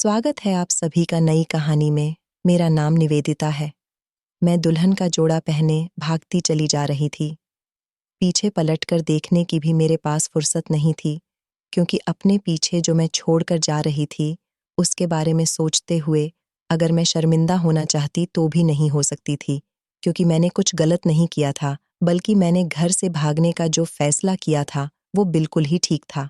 स्वागत है आप सभी का नई कहानी में। मेरा नाम निवेदिता है। मैं दुल्हन का जोड़ा पहने भागती चली जा रही थी। पीछे पलटकर देखने की भी मेरे पास फुर्सत नहीं थी, क्योंकि अपने पीछे जो मैं छोड़कर जा रही थी उसके बारे में सोचते हुए अगर मैं शर्मिंदा होना चाहती तो भी नहीं हो सकती थी, क्योंकि मैंने कुछ गलत नहीं किया था, बल्कि मैंने घर से भागने का जो फैसला किया था वो बिल्कुल ही ठीक था।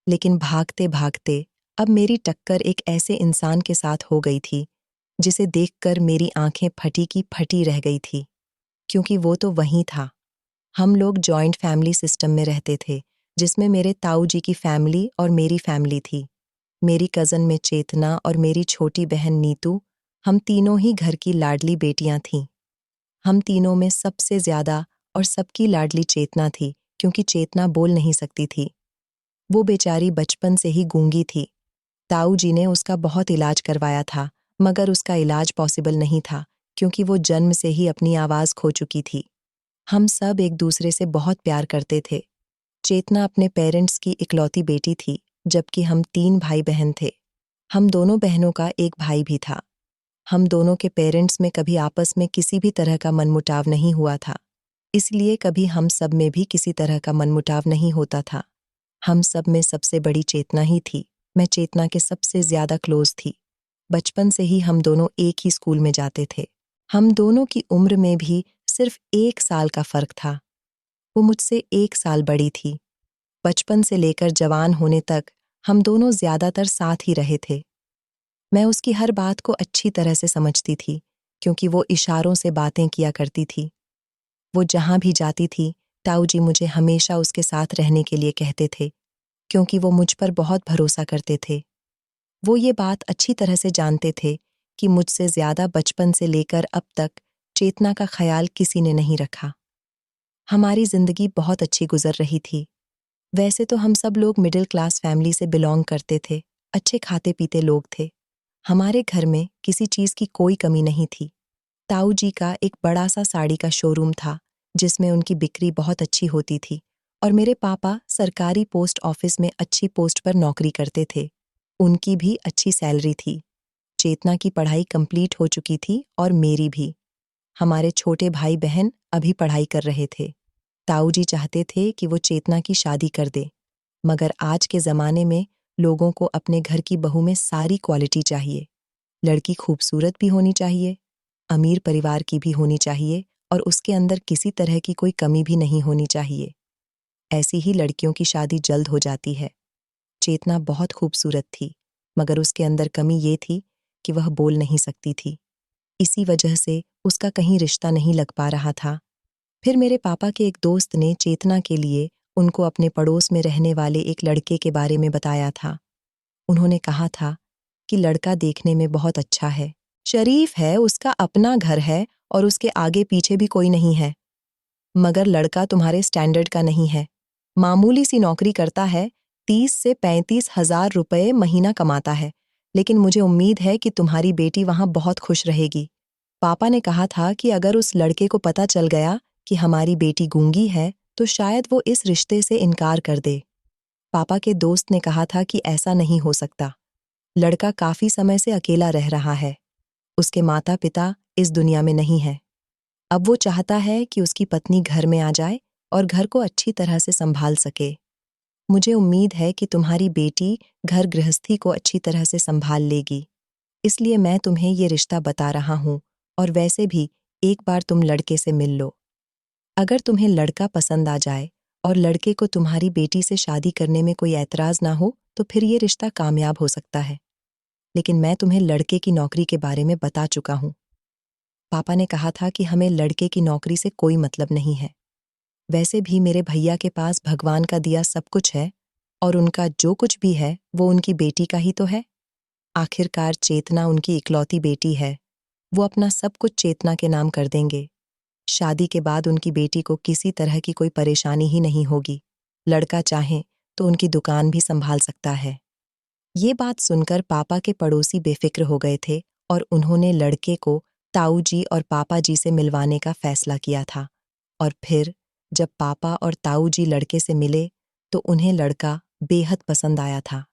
लेकिन भागते भागते अब मेरी टक्कर एक ऐसे इंसान के साथ हो गई थी जिसे देखकर मेरी आंखें फटी की फटी रह गई थी, क्योंकि वो तो वहीं था। हम लोग जॉइंट फैमिली सिस्टम में रहते थे, जिसमें मेरे ताऊ जी की फैमिली और मेरी फैमिली थी। मेरी कज़न में चेतना और मेरी छोटी बहन नीतू, हम तीनों ही घर की लाडली बेटियां थीं। हम तीनों में सबसे ज्यादा और सबकी लाडली चेतना थी, क्योंकि चेतना बोल नहीं सकती थी। वो बेचारी बचपन से ही गूंगी थी। ताऊ जी ने उसका बहुत इलाज करवाया था, मगर उसका इलाज पॉसिबल नहीं था, क्योंकि वो जन्म से ही अपनी आवाज़ खो चुकी थी। हम सब एक दूसरे से बहुत प्यार करते थे। चेतना अपने पेरेंट्स की इकलौती बेटी थी, जबकि हम 3 भाई बहन थे। हम दोनों बहनों का एक भाई भी था। हम दोनों के पेरेंट्स में कभी आपस में किसी भी तरह का मनमुटाव नहीं हुआ था, इसलिए कभी हम सब में भी किसी तरह का मनमुटाव नहीं होता था। हम सब में सबसे बड़ी चेतना ही थी। मैं चेतना के सबसे ज्यादा क्लोज थी। बचपन से ही हम दोनों एक ही स्कूल में जाते थे। हम दोनों की उम्र में भी सिर्फ 1 साल का फर्क था। वो मुझसे 1 साल बड़ी थी। बचपन से लेकर जवान होने तक हम दोनों ज्यादातर साथ ही रहे थे। मैं उसकी हर बात को अच्छी तरह से समझती थी, क्योंकि वो इशारों से बातें किया करती थी। वो जहां भी जाती थी, ताऊ जी मुझे हमेशा उसके साथ रहने के लिए कहते थे, क्योंकि वो मुझ पर बहुत भरोसा करते थे। वो ये बात अच्छी तरह से जानते थे कि मुझसे ज्यादा बचपन से लेकर अब तक चेतना का ख्याल किसी ने नहीं रखा। हमारी जिंदगी बहुत अच्छी गुजर रही थी। वैसे तो हम सब लोग मिडिल क्लास फैमिली से बिलोंग करते थे, अच्छे खाते पीते लोग थे। हमारे घर में किसी चीज की कोई कमी नहीं थी। ताऊ जी का एक बड़ा सा साड़ी का शोरूम था, जिसमें उनकी बिक्री बहुत अच्छी होती थी, और मेरे पापा सरकारी पोस्ट ऑफिस में अच्छी पोस्ट पर नौकरी करते थे। उनकी भी अच्छी सैलरी थी। चेतना की पढ़ाई कंप्लीट हो चुकी थी और मेरी भी। हमारे छोटे भाई बहन अभी पढ़ाई कर रहे थे। ताऊ जी चाहते थे कि वो चेतना की शादी कर दे, मगर आज के ज़माने में लोगों को अपने घर की बहू में सारी क्वालिटी चाहिए। लड़की खूबसूरत भी होनी चाहिए, अमीर परिवार की भी होनी चाहिए, और उसके अंदर किसी तरह की कोई कमी भी नहीं होनी चाहिए। ऐसी ही लड़कियों की शादी जल्द हो जाती है। चेतना बहुत खूबसूरत थी, मगर उसके अंदर कमी ये थी कि वह बोल नहीं सकती थी। इसी वजह से उसका कहीं रिश्ता नहीं लग पा रहा था। फिर मेरे पापा के एक दोस्त ने चेतना के लिए उनको अपने पड़ोस में रहने वाले एक लड़के के बारे में बताया था। उन्होंने कहा था कि लड़का देखने में बहुत अच्छा है, शरीफ है, उसका अपना घर है और उसके आगे पीछे भी कोई नहीं है। मगर लड़का तुम्हारे स्टैंडर्ड का नहीं है। मामूली सी नौकरी करता है, 30 से 35 हजार रुपए महीना कमाता है, लेकिन मुझे उम्मीद है कि तुम्हारी बेटी वहां बहुत खुश रहेगी। पापा ने कहा था कि अगर उस लड़के को पता चल गया कि हमारी बेटी गूंगी है, तो शायद वो इस रिश्ते से इनकार कर दे। पापा के दोस्त ने कहा था कि ऐसा नहीं हो सकता। लड़का काफी समय से अकेला रह रहा है। उसके माता पिता इस दुनिया में नहीं है। अब वो चाहता है कि उसकी पत्नी घर में आ जाए और घर को अच्छी तरह से संभाल सके। मुझे उम्मीद है कि तुम्हारी बेटी घर गृहस्थी को अच्छी तरह से संभाल लेगी, इसलिए मैं तुम्हें ये रिश्ता बता रहा हूँ। और वैसे भी एक बार तुम लड़के से मिल लो। अगर तुम्हें लड़का पसंद आ जाए और लड़के को तुम्हारी बेटी से शादी करने में कोई ऐतराज ना हो, तो फिर ये रिश्ता कामयाब हो सकता है। लेकिन मैं तुम्हें लड़के की नौकरी के बारे में बता चुका हूँ। पापा ने कहा था कि हमें लड़के की नौकरी से कोई मतलब नहीं है। वैसे भी मेरे भैया के पास भगवान का दिया सब कुछ है, और उनका जो कुछ भी है वो उनकी बेटी का ही तो है। आखिरकार चेतना उनकी इकलौती बेटी है। वो अपना सब कुछ चेतना के नाम कर देंगे। शादी के बाद उनकी बेटी को किसी तरह की कोई परेशानी ही नहीं होगी। लड़का चाहे तो उनकी दुकान भी संभाल सकता है। ये बात सुनकर पापा के पड़ोसी बेफिक्र हो गए थे, और उन्होंने लड़के को ताऊ जी और पापा जी से मिलवाने का फैसला किया था। और फिर जब पापा और ताऊ जी लड़के से मिले, तो उन्हें लड़का बेहद पसंद आया था।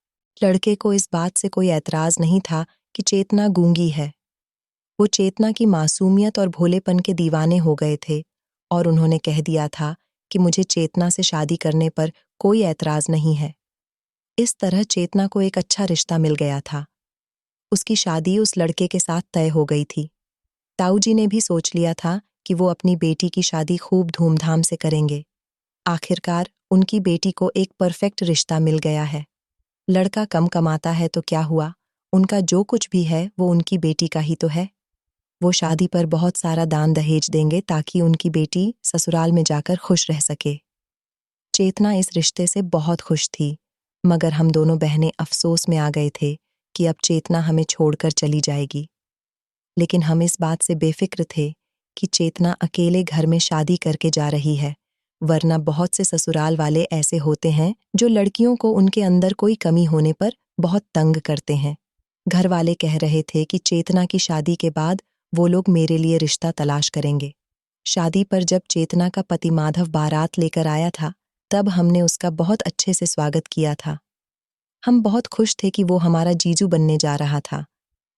लड़के को इस बात से कोई ऐतराज नहीं था कि चेतना गूंगी है। वो चेतना की मासूमियत और भोलेपन के दीवाने हो गए थे और उन्होंने कह दिया था कि मुझे चेतना से शादी करने पर कोई ऐतराज नहीं है। इस तरह चेतना को एक अच्छा रिश्ता मिल गया था। उसकी शादी उस लड़के के साथ तय हो गई थी। ताऊ जी ने भी सोच लिया था कि वो अपनी बेटी की शादी खूब धूमधाम से करेंगे। आखिरकार उनकी बेटी को एक परफेक्ट रिश्ता मिल गया है। लड़का कम कमाता है तो क्या हुआ, उनका जो कुछ भी है वो उनकी बेटी का ही तो है। वो शादी पर बहुत सारा दान दहेज देंगे ताकि उनकी बेटी ससुराल में जाकर खुश रह सके। चेतना इस रिश्ते से बहुत खुश थी, मगर हम दोनों बहनें अफसोस में आ गए थे कि अब चेतना हमें छोड़कर चली जाएगी। लेकिन हम इस बात से बेफिक्र थे कि चेतना अकेले घर में शादी करके जा रही है, वरना बहुत से ससुराल वाले ऐसे होते हैं जो लड़कियों को उनके अंदर कोई कमी होने पर बहुत तंग करते हैं। घर वाले कह रहे थे कि चेतना की शादी के बाद वो लोग मेरे लिए रिश्ता तलाश करेंगे। शादी पर जब चेतना का पति माधव बारात लेकर आया था, तब हमने उसका बहुत अच्छे से स्वागत किया था। हम बहुत खुश थे कि वो हमारा जीजू बनने जा रहा था।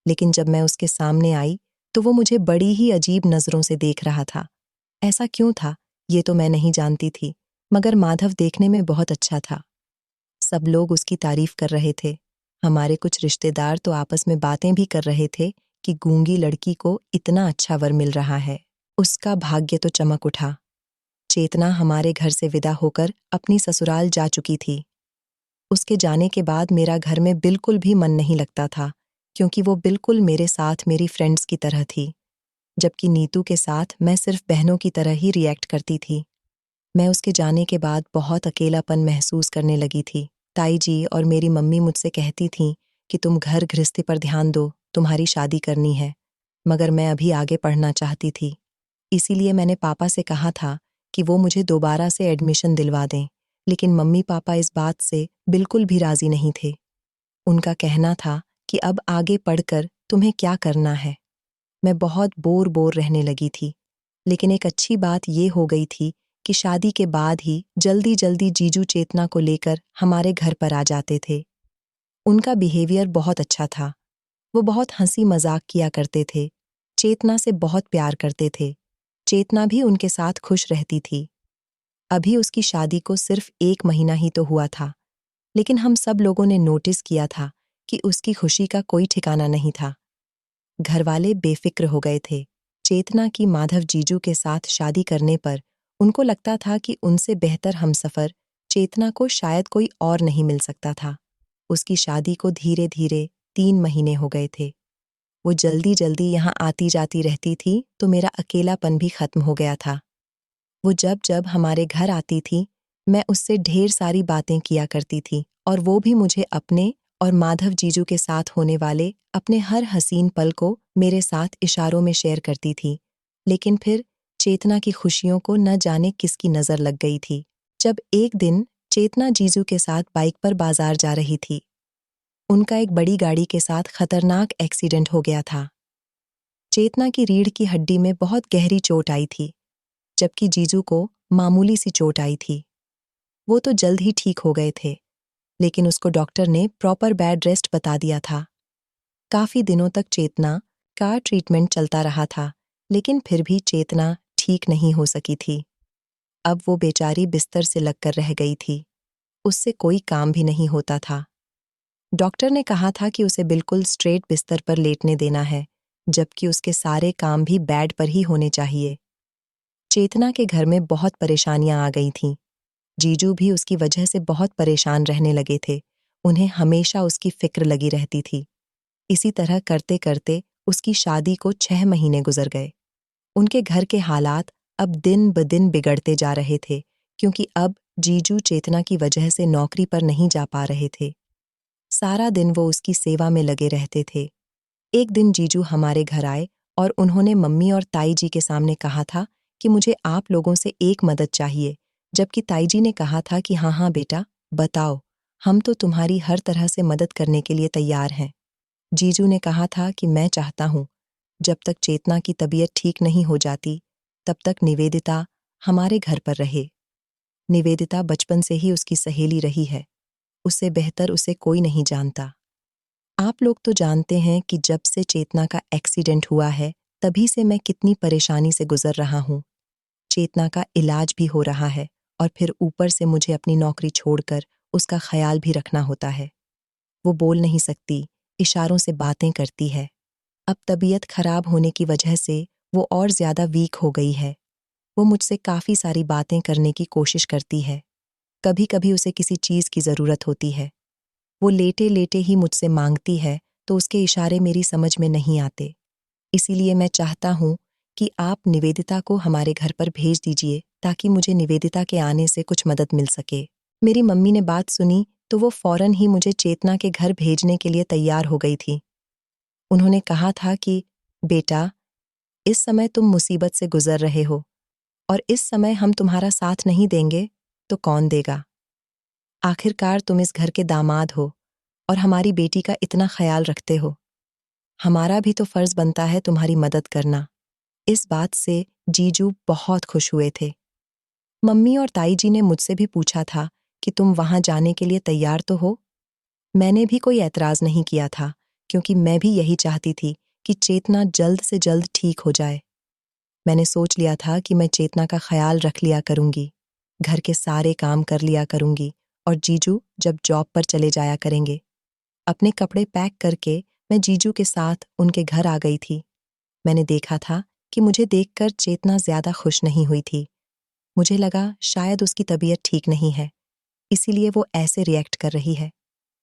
लेकिन जब मैं उसके सामने आई, तो वो मुझे बड़ी ही अजीब नज़रों से देख रहा था। ऐसा क्यों था, ये तो मैं नहीं जानती थी, मगर माधव देखने में बहुत अच्छा था। सब लोग उसकी तारीफ कर रहे थे। हमारे कुछ रिश्तेदार तो आपस में बातें भी कर रहे थे कि गूंगी लड़की को इतना अच्छा वर मिल रहा है, उसका भाग्य तो चमक उठा। चेतना हमारे घर से विदा होकर अपनी ससुराल जा चुकी थी। उसके जाने के बाद मेरा घर में बिल्कुल भी मन नहीं लगता था, क्योंकि वो बिल्कुल मेरे साथ मेरी फ्रेंड्स की तरह थी, जबकि नीतू के साथ मैं सिर्फ बहनों की तरह ही रिएक्ट करती थी। मैं उसके जाने के बाद बहुत अकेलापन महसूस करने लगी थी। ताई जी और मेरी मम्मी मुझसे कहती थीं कि तुम घर गृहस्थी पर ध्यान दो, तुम्हारी शादी करनी है, मगर मैं अभी आगे पढ़ना चाहती थी। इसीलिए मैंने पापा से कहा था कि वो मुझे दोबारा से एडमिशन दिलवा दें, लेकिन मम्मी पापा इस बात से बिल्कुल भी राजी नहीं थे। उनका कहना था कि अब आगे पढ़कर तुम्हें क्या करना है। मैं बहुत बोर रहने लगी थी, लेकिन एक अच्छी बात ये हो गई थी कि शादी के बाद ही जल्दी जीजू चेतना को लेकर हमारे घर पर आ जाते थे। उनका बिहेवियर बहुत अच्छा था। वो बहुत हंसी मजाक किया करते थे, चेतना से बहुत प्यार करते थे। चेतना भी उनके साथ खुश रहती थी। अभी उसकी शादी को सिर्फ 1 महीना ही तो हुआ था, लेकिन हम सब लोगों ने नोटिस किया था कि उसकी खुशी का कोई ठिकाना नहीं था। घरवाले बेफिक्र हो गए थे। चेतना की माधव जीजू के साथ शादी करने पर उनको लगता था कि उनसे बेहतर हमसफर चेतना को शायद कोई और नहीं मिल सकता था। उसकी शादी को धीरे-धीरे 3 महीने हो गए थे। वो जल्दी यहाँ आती जाती रहती थी, तो मेरा अकेलापन भी खत्म हो गया था। वो जब हमारे घर आती थी, मैं उससे ढेर सारी बातें किया करती थी और वो भी मुझे अपने और माधव जीजू के साथ होने वाले अपने हर हसीन पल को मेरे साथ इशारों में शेयर करती थी। लेकिन फिर चेतना की खुशियों को न जाने किसकी नज़र लग गई थी। जब एक दिन चेतना जीजू के साथ बाइक पर बाजार जा रही थी, उनका एक बड़ी गाड़ी के साथ खतरनाक एक्सीडेंट हो गया था। चेतना की रीढ़ की हड्डी में बहुत गहरी चोट आई थी, जबकि जीजू को मामूली सी चोट आई थी। वो तो जल्द ही ठीक हो गए थे, लेकिन उसको डॉक्टर ने प्रॉपर बेड रेस्ट बता दिया था। काफी दिनों तक चेतना का ट्रीटमेंट चलता रहा था, लेकिन फिर भी चेतना ठीक नहीं हो सकी थी। अब वो बेचारी बिस्तर से लगकर रह गई थी। उससे कोई काम भी नहीं होता था। डॉक्टर ने कहा था कि उसे बिल्कुल स्ट्रेट बिस्तर पर लेटने देना है, जबकि उसके सारे काम भी बेड पर ही होने चाहिए। चेतना के घर में बहुत परेशानियां आ गई थीं। जीजू भी उसकी वजह से बहुत परेशान रहने लगे थे। उन्हें हमेशा उसकी फिक्र लगी रहती थी। इसी तरह करते करते उसकी शादी को 6 महीने गुजर गए। उनके घर के हालात अब दिन ब दिन बिगड़ते जा रहे थे, क्योंकि अब जीजू चेतना की वजह से नौकरी पर नहीं जा पा रहे थे। सारा दिन वो उसकी सेवा में लगे रहते थे। एक दिन जीजू हमारे घर आए और उन्होंने मम्मी और ताई जी के सामने कहा था कि मुझे आप लोगों से एक मदद चाहिए, जबकि ताई जी ने कहा था कि हाँ बेटा, बताओ, हम तो तुम्हारी हर तरह से मदद करने के लिए तैयार हैं। जीजू ने कहा था कि मैं चाहता हूँ, जब तक चेतना की तबीयत ठीक नहीं हो जाती, तब तक निवेदिता हमारे घर पर रहे। निवेदिता बचपन से ही उसकी सहेली रही है। उससे बेहतर उसे कोई नहीं जानता। आप लोग तो जानते हैं कि जब से चेतना का एक्सीडेंट हुआ है, तभी से मैं कितनी परेशानी से गुजर रहा हूँ। चेतना का इलाज भी हो रहा है और फिर ऊपर से मुझे अपनी नौकरी छोड़कर उसका ख्याल भी रखना होता है। वो बोल नहीं सकती, इशारों से बातें करती है। अब तबीयत खराब होने की वजह से वो और ज्यादा वीक हो गई है। वो मुझसे काफी सारी बातें करने की कोशिश करती है। कभी कभी उसे किसी चीज की जरूरत होती है। वो लेटे लेटे ही मुझसे मांगती है, तो उसके इशारे मेरी समझ में नहीं आते। इसीलिए मैं चाहता हूँ कि आप निवेदिता को हमारे घर पर भेज दीजिए, ताकि मुझे निवेदिता के आने से कुछ मदद मिल सके। मेरी मम्मी ने बात सुनी तो वो फौरन ही मुझे चेतना के घर भेजने के लिए तैयार हो गई थी। उन्होंने कहा था कि बेटा, इस समय तुम मुसीबत से गुजर रहे हो और इस समय हम तुम्हारा साथ नहीं देंगे तो कौन देगा। आखिरकार तुम इस घर के दामाद हो और हमारी बेटी का इतना ख्याल रखते हो। हमारा भी तो फर्ज बनता है तुम्हारी मदद करना। इस बात से जीजू बहुत खुश हुए थे। मम्मी और ताई जी ने मुझसे भी पूछा था कि तुम वहां जाने के लिए तैयार तो हो। मैंने भी कोई ऐतराज नहीं किया था, क्योंकि मैं भी यही चाहती थी कि चेतना जल्द से जल्द ठीक हो जाए। मैंने सोच लिया था कि मैं चेतना का ख्याल रख लिया करूंगी, घर के सारे काम कर लिया करूंगी और जीजू जब जॉब पर चले जाया करेंगे। अपने कपड़े पैक करके मैं जीजू के साथ उनके घर आ गई थी। मैंने देखा था कि मुझे देखकर चेतना ज्यादा खुश नहीं हुई थी। मुझे लगा शायद उसकी तबीयत ठीक नहीं है, इसीलिए वो ऐसे रिएक्ट कर रही है।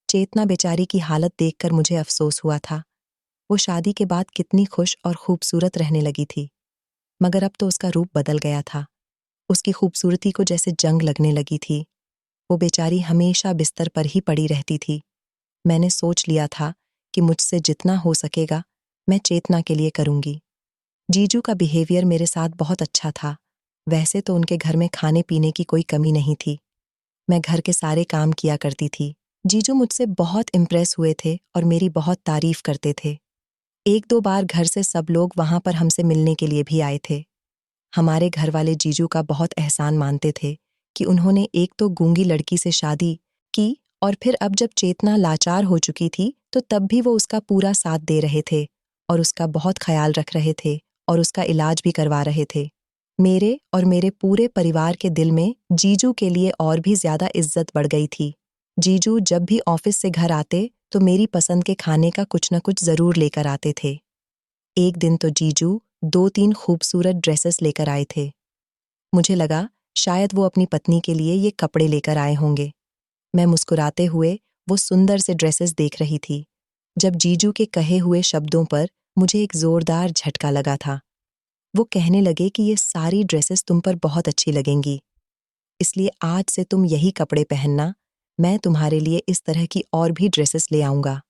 चेतना बेचारी की हालत देखकर मुझे अफसोस हुआ था। वो शादी के बाद कितनी खुश और खूबसूरत रहने लगी थी, मगर अब तो उसका रूप बदल गया था। उसकी खूबसूरती को जैसे जंग लगने लगी थी। वो बेचारी हमेशा बिस्तर पर ही पड़ी रहती थी। मैंने सोच लिया था कि मुझसे जितना हो सकेगा मैं चेतना के लिए करूंगी। जीजू का बिहेवियर मेरे साथ बहुत अच्छा था। वैसे तो उनके घर में खाने पीने की कोई कमी नहीं थी। मैं घर के सारे काम किया करती थी। जीजू मुझसे बहुत इम्प्रेस हुए थे और मेरी बहुत तारीफ करते थे। एक दो बार घर से सब लोग वहां पर हमसे मिलने के लिए भी आए थे। हमारे घर वाले जीजू का बहुत एहसान मानते थे कि उन्होंने एक तो गूंगी लड़की से शादी की और फिर अब जब चेतना लाचार हो चुकी थी तो तब भी वो उसका पूरा साथ दे रहे थे और उसका बहुत ख्याल रख रहे थे और उसका इलाज भी करवा रहे थे। मेरे और मेरे पूरे परिवार के दिल में जीजू के लिए और भी ज्यादा इज्जत बढ़ गई थी। जीजू जब भी ऑफिस से घर आते तो मेरी पसंद के खाने का कुछ न कुछ जरूर लेकर आते थे। एक दिन तो जीजू 2-3 खूबसूरत ड्रेसेस लेकर आए थे। मुझे लगा शायद वो अपनी पत्नी के लिए ये कपड़े लेकर आए होंगे। मैं मुस्कुराते हुए वो सुंदर से ड्रेसेस देख रही थी, जब जीजू के कहे हुए शब्दों पर मुझे एक जोरदार झटका लगा था। वो कहने लगे कि ये सारी ड्रेसेस तुम पर बहुत अच्छी लगेंगी, इसलिए आज से तुम यही कपड़े पहनना। मैं तुम्हारे लिए इस तरह की और भी ड्रेसेस ले आऊंगा।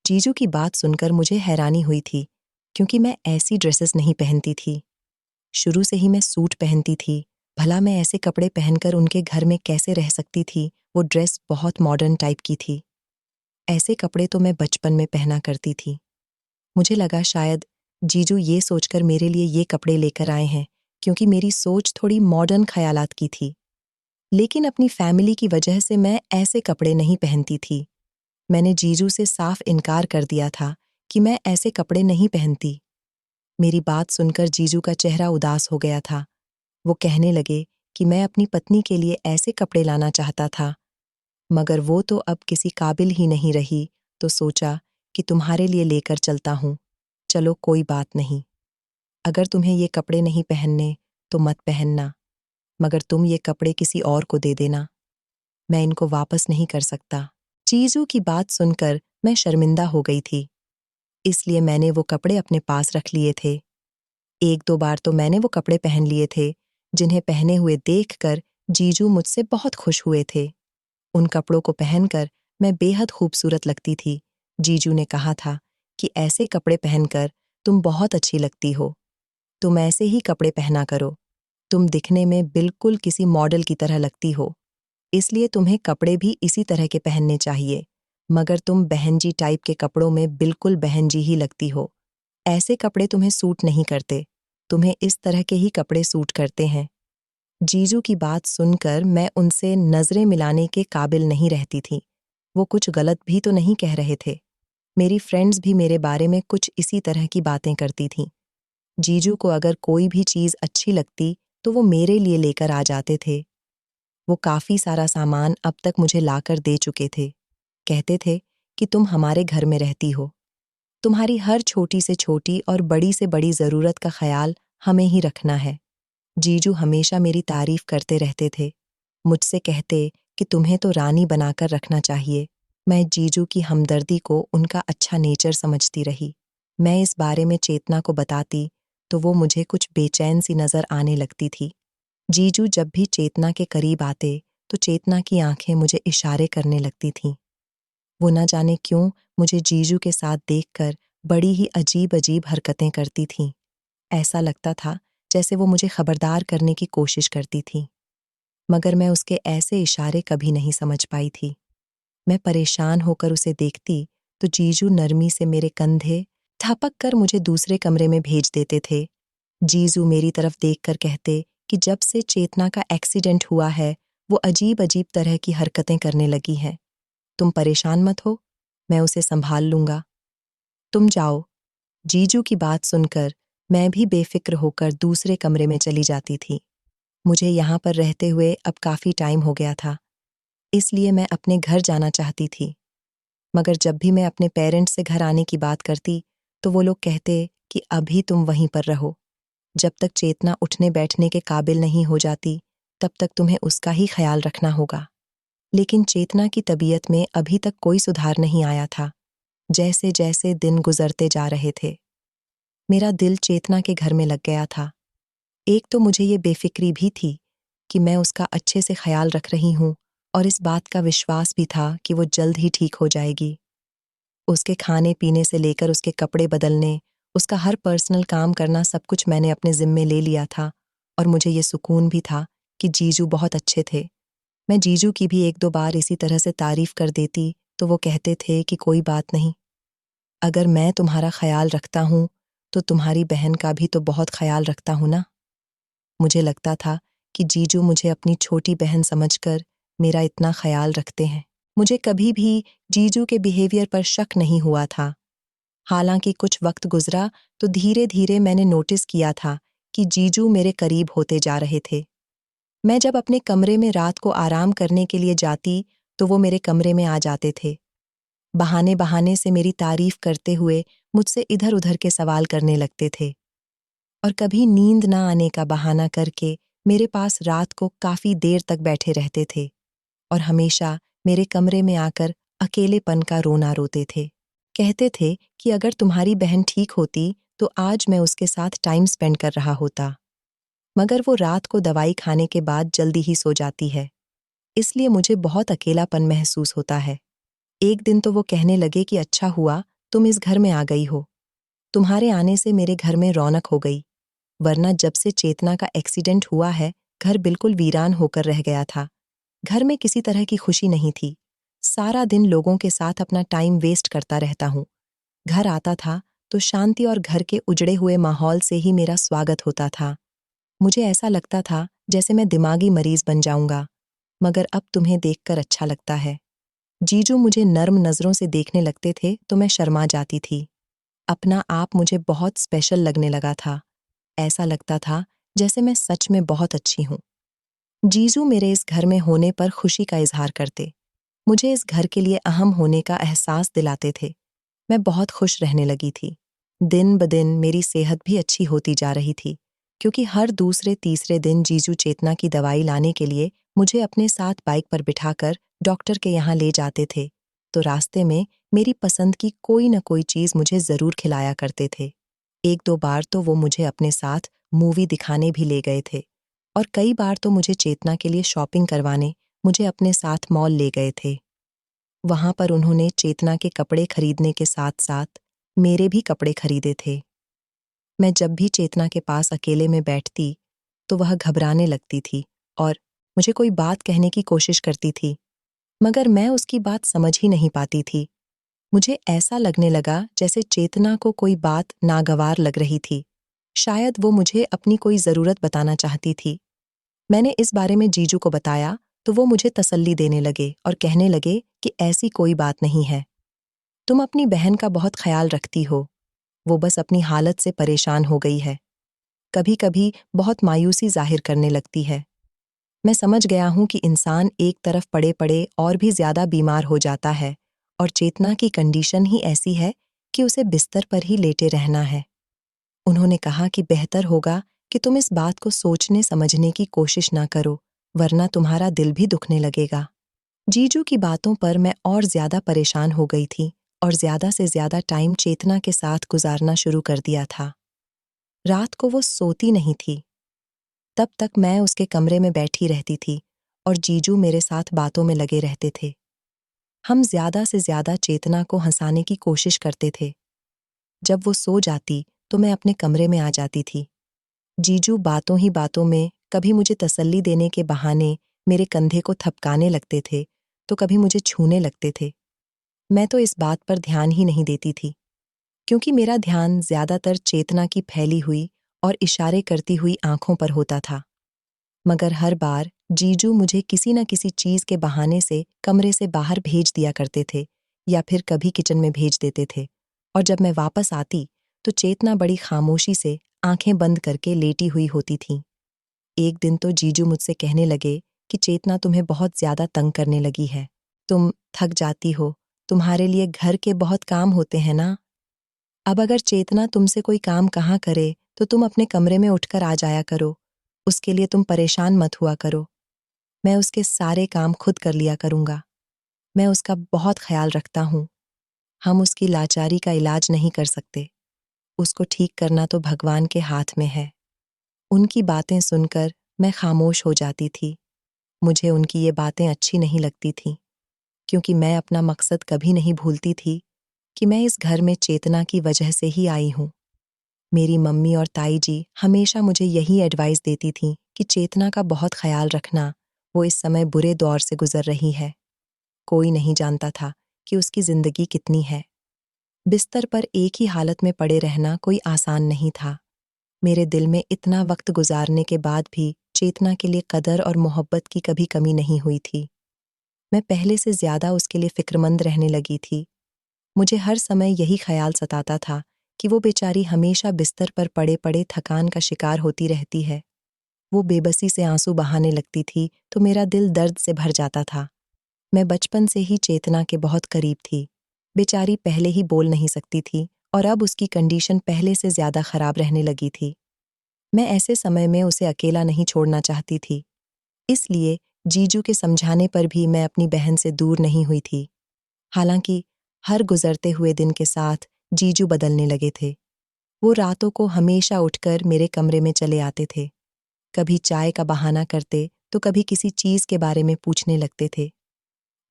जीजू की बात सुनकर मुझे हैरानी हुई थी, क्योंकि मैं ऐसी ड्रेसेस नहीं पहनती थी। शुरू से ही मैं सूट पहनती थी। भला मैं ऐसे कपड़े पहनकर उनके घर में कैसे रह सकती थी। वो ड्रेस बहुत मॉडर्न टाइप की थी। ऐसे कपड़े तो मैं बचपन में पहना करती थी। मुझे लगा शायद जीजू ये सोचकर मेरे लिए ये कपड़े लेकर आए हैं, क्योंकि मेरी सोच थोड़ी मॉडर्न ख्यालात की थी। लेकिन अपनी फैमिली की वजह से मैं ऐसे कपड़े नहीं पहनती थी। मैंने जीजू से साफ इनकार कर दिया था कि मैं ऐसे कपड़े नहीं पहनती। मेरी बात सुनकर जीजू का चेहरा उदास हो गया था। वो कहने लगे कि मैं अपनी पत्नी के लिए ऐसे कपड़े लाना चाहता था, मगर वो तो अब किसी काबिल ही नहीं रही, तो सोचा कि तुम्हारे लिए लेकर चलता हूँ। चलो कोई बात नहीं। अगर तुम्हें ये कपड़े नहीं पहनने तो मत पहनना, मगर तुम ये कपड़े किसी और को दे देना। मैं इनको वापस नहीं कर सकता। जीजू की बात सुनकर मैं शर्मिंदा हो गई थी, इसलिए मैंने वो कपड़े अपने पास रख लिए थे। एक दो बार तो मैंने वो कपड़े पहन लिए थे, जिन्हें पहने हुए देखकर जीजू मुझसे बहुत खुश हुए थे। उन कपड़ों को पहनकर मैं बेहद खूबसूरत लगती थी। जीजू ने कहा था कि ऐसे कपड़े पहनकर तुम बहुत अच्छी लगती हो। तुम ऐसे ही कपड़े पहना करो। तुम दिखने में बिल्कुल किसी मॉडल की तरह लगती हो, इसलिए तुम्हें कपड़े भी इसी तरह के पहनने चाहिए। मगर तुम बहनजी टाइप के कपड़ों में बिल्कुल बहनजी ही लगती हो। ऐसे कपड़े तुम्हें सूट नहीं करते। तुम्हें इस तरह के ही कपड़े सूट करते हैं। जीजू की बात सुनकर मैं उनसे नजरें मिलाने के काबिल नहीं रहती थी। वो कुछ गलत भी तो नहीं कह रहे थे। मेरी फ्रेंड्स भी मेरे बारे में कुछ इसी तरह की बातें करती थीं। जीजू को अगर कोई भी चीज़ अच्छी लगती तो वो मेरे लिए लेकर आ जाते थे। वो काफ़ी सारा सामान अब तक मुझे लाकर दे चुके थे। कहते थे कि तुम हमारे घर में रहती हो, तुम्हारी हर छोटी से छोटी और बड़ी से बड़ी ज़रूरत का ख्याल हमें ही रखना है। जीजू हमेशा मेरी तारीफ करते रहते थे। मुझसे कहते कि तुम्हें तो रानी बनाकर रखना चाहिए। मैं जीजू की हमदर्दी को उनका अच्छा नेचर समझती रही। मैं इस बारे में चेतना को बताती तो वो मुझे कुछ बेचैन सी नज़र आने लगती थी। जीजू जब भी चेतना के करीब आते तो चेतना की आंखें मुझे इशारे करने लगती थीं। वो न जाने क्यों मुझे जीजू के साथ देखकर बड़ी ही अजीब अजीब हरकतें करती थीं। ऐसा लगता था जैसे वो मुझे खबरदार करने की कोशिश करती थीं, मगर मैं उसके ऐसे इशारे कभी नहीं समझ पाई थी। मैं परेशान होकर उसे देखती तो जीजू नरमी से मेरे कंधे थपक कर मुझे दूसरे कमरे में भेज देते थे। जीजू मेरी तरफ देखकर कहते कि जब से चेतना का एक्सीडेंट हुआ है वो अजीब अजीब तरह की हरकतें करने लगी हैं। तुम परेशान मत हो, मैं उसे संभाल लूंगा, तुम जाओ। जीजू की बात सुनकर मैं भी बेफिक्र होकर दूसरे कमरे में चली जाती थी। मुझे यहाँ पर रहते हुए अब काफ़ी टाइम हो गया था, इसलिए मैं अपने घर जाना चाहती थी। मगर जब भी मैं अपने पेरेंट्स से घर आने की बात करती तो वो लोग कहते कि अभी तुम वहीं पर रहो, जब तक चेतना उठने बैठने के काबिल नहीं हो जाती तब तक तुम्हें उसका ही ख्याल रखना होगा। लेकिन चेतना की तबीयत में अभी तक कोई सुधार नहीं आया था। जैसे जैसे दिन गुजरते जा रहे थे मेरा दिल चेतना के घर में लग गया था। एक तो मुझे ये बेफिक्री भी थी कि मैं उसका अच्छे से ख्याल रख रही हूँ और इस बात का विश्वास भी था कि वो जल्द ही ठीक हो जाएगी। उसके खाने पीने से लेकर उसके कपड़े बदलने, उसका हर पर्सनल काम करना सब कुछ मैंने अपने ज़िम्मे ले लिया था और मुझे ये सुकून भी था कि जीजू बहुत अच्छे थे। मैं जीजू की भी 1-2 बार इसी तरह से तारीफ़ कर देती तो वो कहते थे कि कोई बात नहीं, अगर मैं तुम्हारा ख्याल रखता हूँ तो तुम्हारी बहन का भी तो बहुत ख्याल रखता हूँ ना। मुझे लगता था कि जीजू मुझे अपनी छोटी बहन समझकर मेरा इतना ख्याल रखते हैं। मुझे कभी भी जीजू के बिहेवियर पर शक नहीं हुआ था। हालांकि कुछ वक्त गुजरा तो धीरे धीरे मैंने नोटिस किया था कि जीजू मेरे करीब होते जा रहे थे। मैं जब अपने कमरे में रात को आराम करने के लिए जाती तो वो मेरे कमरे में आ जाते थे। बहाने बहाने से मेरी तारीफ करते हुए मुझसे इधर उधर के सवाल करने लगते थे और कभी नींद ना आने का बहाना करके मेरे पास रात को काफी देर तक बैठे रहते थे और हमेशा मेरे कमरे में आकर अकेलेपन का रोना रोते थे। कहते थे कि अगर तुम्हारी बहन ठीक होती तो आज मैं उसके साथ टाइम स्पेंड कर रहा होता, मगर वो रात को दवाई खाने के बाद जल्दी ही सो जाती है, इसलिए मुझे बहुत अकेलापन महसूस होता है। एक दिन तो वो कहने लगे कि अच्छा हुआ तुम इस घर में आ गई हो, तुम्हारे आने से मेरे घर में रौनक हो गई, वरना जब से चेतना का एक्सीडेंट हुआ है घर बिल्कुल वीरान होकर रह गया था। घर में किसी तरह की खुशी नहीं थी। सारा दिन लोगों के साथ अपना टाइम वेस्ट करता रहता हूँ। घर आता था तो शांति और घर के उजड़े हुए माहौल से ही मेरा स्वागत होता था। मुझे ऐसा लगता था जैसे मैं दिमागी मरीज बन जाऊंगा, मगर अब तुम्हें देखकर अच्छा लगता है। जीजू मुझे नर्म नजरों से देखने लगते थे तो मैं शर्मा जाती थी। अपना आप मुझे बहुत स्पेशल लगने लगा था। ऐसा लगता था जैसे मैं सच में बहुत अच्छी हूँ। जीजू मेरे इस घर में होने पर खुशी का इजहार करते, मुझे इस घर के लिए अहम होने का एहसास दिलाते थे। मैं बहुत खुश रहने लगी थी। दिन ब दिन मेरी सेहत भी अच्छी होती जा रही थी, क्योंकि हर दूसरे तीसरे दिन जीजू चेतना की दवाई लाने के लिए मुझे अपने साथ बाइक पर बिठाकर डॉक्टर के यहाँ ले जाते थे, तो रास्ते में मेरी पसंद की कोई न कोई चीज़ मुझे ज़रूर खिलाया करते थे। 1-2 बार तो वो मुझे अपने साथ मूवी दिखाने भी ले गए थे और कई बार तो मुझे चेतना के लिए शॉपिंग करवाने मुझे अपने साथ मॉल ले गए थे। वहां पर उन्होंने चेतना के कपड़े खरीदने के साथ साथ मेरे भी कपड़े खरीदे थे। मैं जब भी चेतना के पास अकेले में बैठती तो वह घबराने लगती थी और मुझे कोई बात कहने की कोशिश करती थी, मगर मैं उसकी बात समझ ही नहीं पाती थी। मुझे ऐसा लगने लगा जैसे चेतना को कोई बात नागवार लग रही थी। शायद वो मुझे अपनी कोई ज़रूरत बताना चाहती थी। मैंने इस बारे में जीजू को बताया तो वो मुझे तसल्ली देने लगे और कहने लगे कि ऐसी कोई बात नहीं है, तुम अपनी बहन का बहुत ख्याल रखती हो, वो बस अपनी हालत से परेशान हो गई है, कभी कभी बहुत मायूसी जाहिर करने लगती है। मैं समझ गया हूं कि इंसान एक तरफ पड़े पड़े और भी ज्यादा बीमार हो जाता है और चेतना की कंडीशन ही ऐसी है कि उसे बिस्तर पर ही लेटे रहना है। उन्होंने कहा कि बेहतर होगा कि तुम इस बात को सोचने समझने की कोशिश ना करो, वरना तुम्हारा दिल भी दुखने लगेगा। जीजू की बातों पर मैं और ज्यादा परेशान हो गई थी और ज्यादा से ज्यादा टाइम चेतना के साथ गुजारना शुरू कर दिया था। रात को वो सोती नहीं थी, तब तक मैं उसके कमरे में बैठी रहती थी और जीजू मेरे साथ बातों में लगे रहते थे। हम ज्यादा से ज्यादा चेतना को हंसाने की कोशिश करते थे। जब वो सो जाती तो मैं अपने कमरे में आ जाती थी। जीजू बातों ही बातों में कभी मुझे तसल्ली देने के बहाने मेरे कंधे को थपकाने लगते थे तो कभी मुझे छूने लगते थे। मैं तो इस बात पर ध्यान ही नहीं देती थी, क्योंकि मेरा ध्यान ज्यादातर चेतना की फैली हुई और इशारे करती हुई आंखों पर होता था। मगर हर बार जीजू मुझे किसी न किसी चीज के बहाने से कमरे से बाहर भेज दिया करते थे या फिर कभी किचन में भेज देते थे, और जब मैं वापस आती तो चेतना बड़ी खामोशी से आंखें बंद करके लेटी हुई होती थी। एक दिन तो जीजू मुझसे कहने लगे कि चेतना तुम्हें बहुत ज्यादा तंग करने लगी है, तुम थक जाती हो, तुम्हारे लिए घर के बहुत काम होते हैं ना। अब अगर चेतना तुमसे कोई काम कहाँ करे तो तुम अपने कमरे में उठकर आ जाया करो, उसके लिए तुम परेशान मत हुआ करो, मैं उसके सारे काम खुद कर लिया करूंगा, मैं उसका बहुत ख्याल रखता हूँ। हम उसकी लाचारी का इलाज नहीं कर सकते, उसको ठीक करना तो भगवान के हाथ में है। उनकी बातें सुनकर मैं खामोश हो जाती थी। मुझे उनकी ये बातें अच्छी नहीं लगती थीं, क्योंकि मैं अपना मकसद कभी नहीं भूलती थी कि मैं इस घर में चेतना की वजह से ही आई हूँ। मेरी मम्मी और ताई जी हमेशा मुझे यही एडवाइस देती थीं कि चेतना का बहुत ख्याल रखना, वो इस समय बुरे दौर से गुजर रही है। कोई नहीं जानता था कि उसकी जिंदगी कितनी है। बिस्तर पर एक ही हालत में पड़े रहना कोई आसान नहीं था। मेरे दिल में इतना वक्त गुजारने के बाद भी चेतना के लिए कदर और मोहब्बत की कभी कमी नहीं हुई थी। मैं पहले से ज्यादा उसके लिए फिक्रमंद रहने लगी थी। मुझे हर समय यही ख्याल सताता था कि वो बेचारी हमेशा बिस्तर पर पड़े पड़े थकान का शिकार होती रहती है। वो बेबसी से आंसू बहाने लगती थी तो मेरा दिल दर्द से भर जाता था। मैं बचपन से ही चेतना के बहुत करीब थी। बेचारी पहले ही बोल नहीं सकती थी और अब उसकी कंडीशन पहले से ज्यादा खराब रहने लगी थी। मैं ऐसे समय में उसे अकेला नहीं छोड़ना चाहती थी, इसलिए जीजू के समझाने पर भी मैं अपनी बहन से दूर नहीं हुई थी। हालांकि हर गुजरते हुए दिन के साथ जीजू बदलने लगे थे। वो रातों को हमेशा उठकर मेरे कमरे में चले आते थे। कभी चाय का बहाना करते तो कभी किसी चीज के बारे में पूछने लगते थे।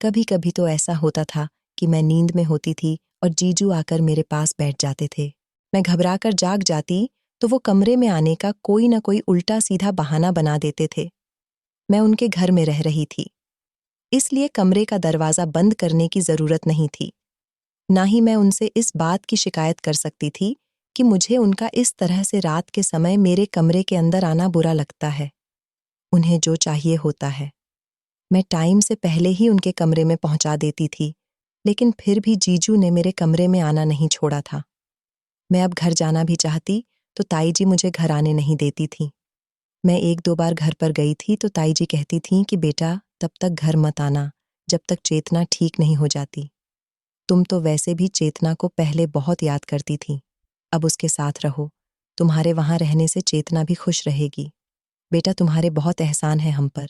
कभी कभी तो ऐसा होता था कि मैं नींद में होती थी और जीजू आकर मेरे पास बैठ जाते थे। मैं घबराकर जाग जाती तो वो कमरे में आने का कोई ना कोई उल्टा सीधा बहाना बना देते थे। मैं उनके घर में रह रही थी, इसलिए कमरे का दरवाजा बंद करने की जरूरत नहीं थी। ना ही मैं उनसे इस बात की शिकायत कर सकती थी कि मुझे उनका इस तरह से रात के समय मेरे कमरे के अंदर आना बुरा लगता है। उन्हें जो चाहिए होता है। मैं टाइम से पहले ही उनके कमरे में पहुंचा देती थी, लेकिन फिर भी जीजू ने मेरे कमरे में आना नहीं छोड़ा था। मैं अब घर जाना भी चाहती तो ताई जी मुझे घर आने नहीं देती थी। मैं एक दो बार घर पर गई थी तो ताई जी कहती थीं कि बेटा तब तक घर मत आना जब तक चेतना ठीक नहीं हो जाती। तुम तो वैसे भी चेतना को पहले बहुत याद करती थी, अब उसके साथ रहो, तुम्हारे वहां रहने से चेतना भी खुश रहेगी। बेटा तुम्हारे बहुत एहसान है हम पर,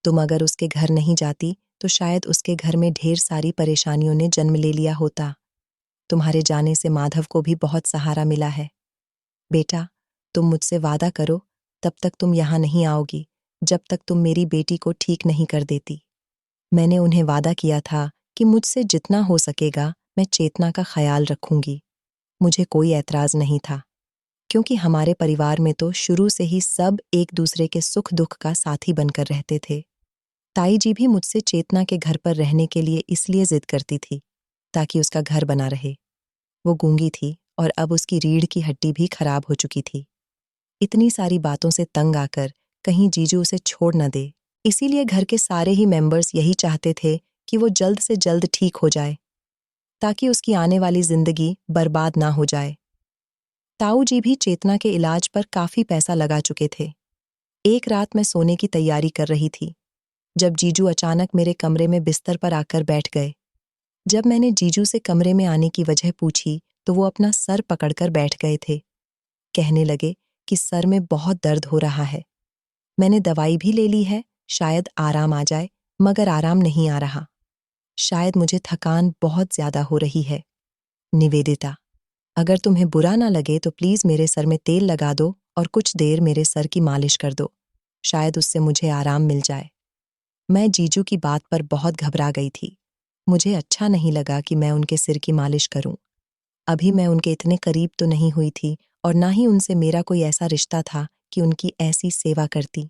तुम अगर उसके घर नहीं जाती तो शायद उसके घर में ढेर सारी परेशानियों ने जन्म ले लिया होता। तुम्हारे जाने से माधव को भी बहुत सहारा मिला है। बेटा तुम मुझसे वादा करो, तब तक तुम यहाँ नहीं आओगी जब तक तुम मेरी बेटी को ठीक नहीं कर देती। मैंने उन्हें वादा किया था कि मुझसे जितना हो सकेगा मैं चेतना का ख्याल रखूंगी। मुझे कोई ऐतराज नहीं था, क्योंकि हमारे परिवार में तो शुरू से ही सब एक दूसरे के सुख दुख का साथी बनकर रहते थे। ताई जी भी मुझसे चेतना के घर पर रहने के लिए इसलिए जिद करती थी ताकि उसका घर बना रहे। वो गूंगी थी और अब उसकी रीढ़ की हड्डी भी खराब हो चुकी थी। इतनी सारी बातों से तंग आकर कहीं जीजू उसे छोड़ न दे। इसीलिए घर के सारे ही मेंबर्स यही चाहते थे कि वो जल्द से जल्द ठीक हो जाए, ताकि उसकी आने वाली जिंदगी बर्बाद ना हो जाए। ताऊ जी भी चेतना के इलाज पर काफी पैसा लगा चुके थे। एक रात मैं सोने की तैयारी कर रही थी, जब जीजू अचानक मेरे कमरे में बिस्तर पर आकर बैठ गए। जब मैंने जीजू से कमरे में आने की वजह पूछी, तो वो अपना सर पकड़कर बैठ गए थे। कहने लगे कि सर में बहुत दर्द हो रहा है। मैंने दवाई भी ले ली है, शायद आराम आ जाए, मगर आराम नहीं आ रहा। शायद मुझे थकान बहुत ज्यादा हो रही है। निवेदिता, अगर तुम्हें बुरा ना लगे तो प्लीज मेरे सर में तेल लगा दो और कुछ देर मेरे सर की मालिश कर दो। शायद उससे मुझे आराम मिल जाए। मैं जीजू की बात पर बहुत घबरा गई थी। मुझे अच्छा नहीं लगा कि मैं उनके सिर की मालिश करूं। अभी मैं उनके इतने करीब तो नहीं हुई थी और ना ही उनसे मेरा कोई ऐसा रिश्ता था कि उनकी ऐसी सेवा करती।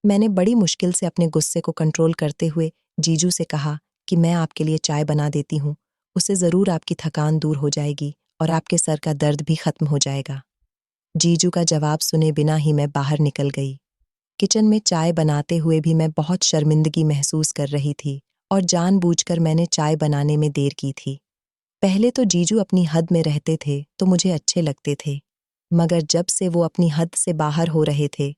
मैंने बड़ी मुश्किल से अपने गुस्से को कंट्रोल करते हुए जीजू से कहा कि मैं आपके लिए चाय बना देती हूँ, उससे ज़रूर आपकी थकान दूर हो जाएगी और आपके सर का दर्द भी खत्म हो जाएगा। जीजू का जवाब सुने बिना ही मैं बाहर निकल गई। किचन में चाय बनाते हुए भी मैं बहुत शर्मिंदगी महसूस कर रही थी और जानबूझकर मैंने चाय बनाने में देर की थी। पहले तो जीजू अपनी हद में रहते थे तो मुझे अच्छे लगते थे, मगर जब से वो अपनी हद से बाहर हो रहे थे,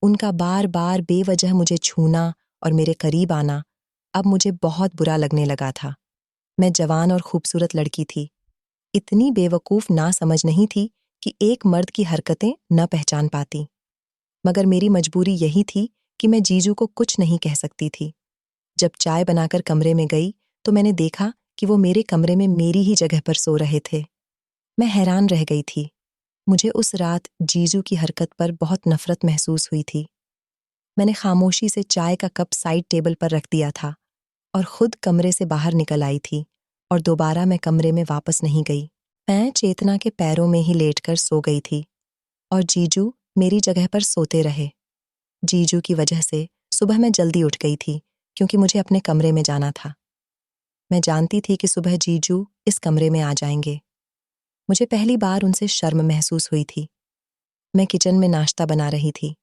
उनका बार बार बेवजह मुझे छूना और मेरे करीब आना अब मुझे बहुत बुरा लगने लगा था। मैं जवान और खूबसूरत लड़की थी, इतनी बेवकूफ़ ना समझ नहीं थी कि एक मर्द की हरकतें न पहचान पाती। मगर मेरी मजबूरी यही थी कि मैं जीजू को कुछ नहीं कह सकती थी। जब चाय बनाकर कमरे में गई तो मैंने देखा कि वो मेरे कमरे में मेरी ही जगह पर सो रहे थे। मैं हैरान रह गई थी। मुझे उस रात जीजू की हरकत पर बहुत नफरत महसूस हुई थी। मैंने खामोशी से चाय का कप साइड टेबल पर रख दिया था और खुद कमरे से बाहर निकल आई थी और दोबारा मैं कमरे में वापस नहीं गई। मैं चेतना के पैरों में ही लेटकर सो गई थी और जीजू मेरी जगह पर सोते रहे। जीजू की वजह से सुबह मैं जल्दी उठ गई थी क्योंकि मुझे अपने कमरे में जाना था। मैं जानती थी कि सुबह जीजू इस कमरे में आ जाएंगे। मुझे पहली बार उनसे शर्म महसूस हुई थी। मैं किचन में नाश्ता बना रही थी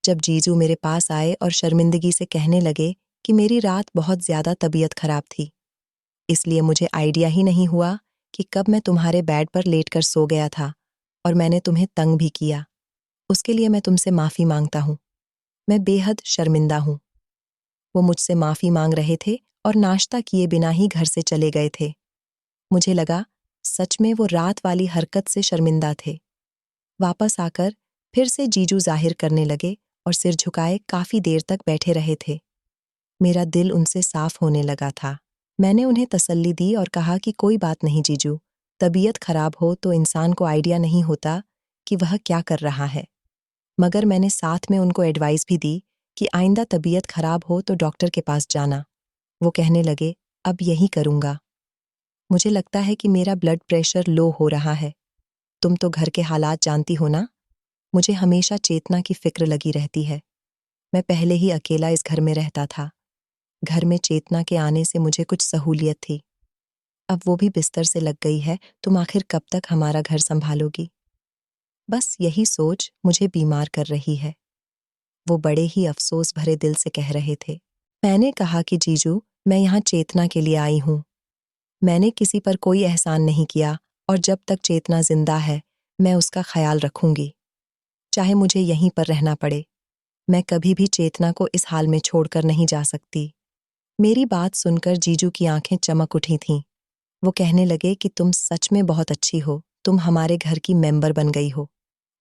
जब जीजू मेरे पास आए और शर्मिंदगी से कहने लगे कि मेरी रात बहुत ज्यादा तबीयत खराब थी, इसलिए मुझे आइडिया ही नहीं हुआ कि कब मैं तुम्हारे बेड पर लेटकर सो गया था और मैंने तुम्हें तंग भी किया। उसके लिए मैं तुमसे माफी मांगता हूँ। मैं बेहद शर्मिंदा हूँ। वो मुझसे माफी मांग रहे थे और नाश्ता किए बिना ही घर से चले गए थे। मुझे लगा सच में वो रात वाली हरकत से शर्मिंदा थे। वापस आकर फिर से जीजू जाहिर करने लगे और सिर झुकाए काफी देर तक बैठे रहे थे। मेरा दिल उनसे साफ होने लगा था। मैंने उन्हें तसल्ली दी और कहा कि कोई बात नहीं जीजू, तबीयत खराब हो तो इंसान को आइडिया नहीं होता कि वह क्या कर रहा है। मगर मैंने साथ में उनको एडवाइस भी दी कि आइंदा तबीयत खराब हो तो डॉक्टर के पास जाना। वो कहने लगे, अब यही करूंगा। मुझे लगता है कि मेरा ब्लड प्रेशर लो हो रहा है। तुम तो घर के हालात जानती हो ना। मुझे हमेशा चेतना की फिक्र लगी रहती है। मैं पहले ही अकेला इस घर में रहता था। घर में चेतना के आने से मुझे कुछ सहूलियत थी। अब वो भी बिस्तर से लग गई है, तुम आखिर कब तक हमारा घर संभालोगी? बस यही सोच मुझे बीमार कर रही है। वो बड़े ही अफसोस भरे दिल से कह रहे थे। मैंने कहा कि जीजू, मैं यहाँ चेतना के लिए आई हूँ। मैंने किसी पर कोई एहसान नहीं किया और जब तक चेतना जिंदा है, मैं उसका ख्याल रखूंगी, चाहे मुझे यहीं पर रहना पड़े। मैं कभी भी चेतना को इस हाल में छोड़कर नहीं जा सकती। मेरी बात सुनकर जीजू की आंखें चमक उठी थीं। वो कहने लगे कि तुम सच में बहुत अच्छी हो, तुम हमारे घर की मेंबर बन गई हो।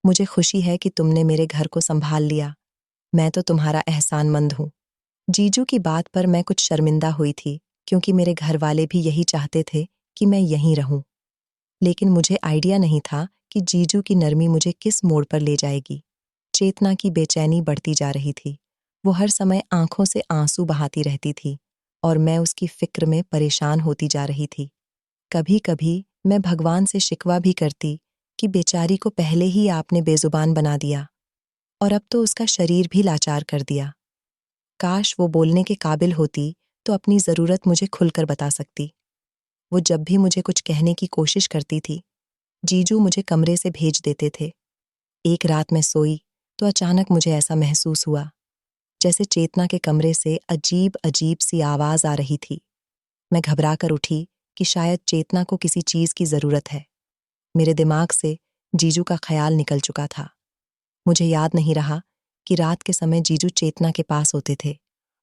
मुझे खुशी है कि तुमने मेरे घर को संभाल लिया। मैं तो तुम्हारा एहसानमंद हूँ। जीजू की बात पर मैं कुछ शर्मिंदा हुई थी क्योंकि मेरे घर वाले भी यही चाहते थे कि मैं यहीं रहूं। लेकिन मुझे आइडिया नहीं था कि जीजू की नरमी मुझे किस मोड़ पर ले जाएगी। चेतना की बेचैनी बढ़ती जा रही थी। वो हर समय आंखों से आंसू बहाती रहती थी और मैं उसकी फिक्र में परेशान होती जा रही थी। कभी कभी मैं भगवान से शिकवा भी करती कि बेचारी को पहले ही आपने बेजुबान बना दिया और अब तो उसका शरीर भी लाचार कर दिया। काश वो बोलने के काबिल होती तो अपनी ज़रूरत मुझे खुलकर बता सकती। वो जब भी मुझे कुछ कहने की कोशिश करती थी, जीजू मुझे कमरे से भेज देते थे। एक रात मैं सोई तो अचानक मुझे ऐसा महसूस हुआ जैसे चेतना के कमरे से अजीब अजीब सी आवाज़ आ रही थी। मैं घबरा कर उठी कि शायद चेतना को किसी चीज़ की ज़रूरत है। मेरे दिमाग से जीजू का ख्याल निकल चुका था। मुझे याद नहीं रहा कि रात के समय जीजू चेतना के पास होते थे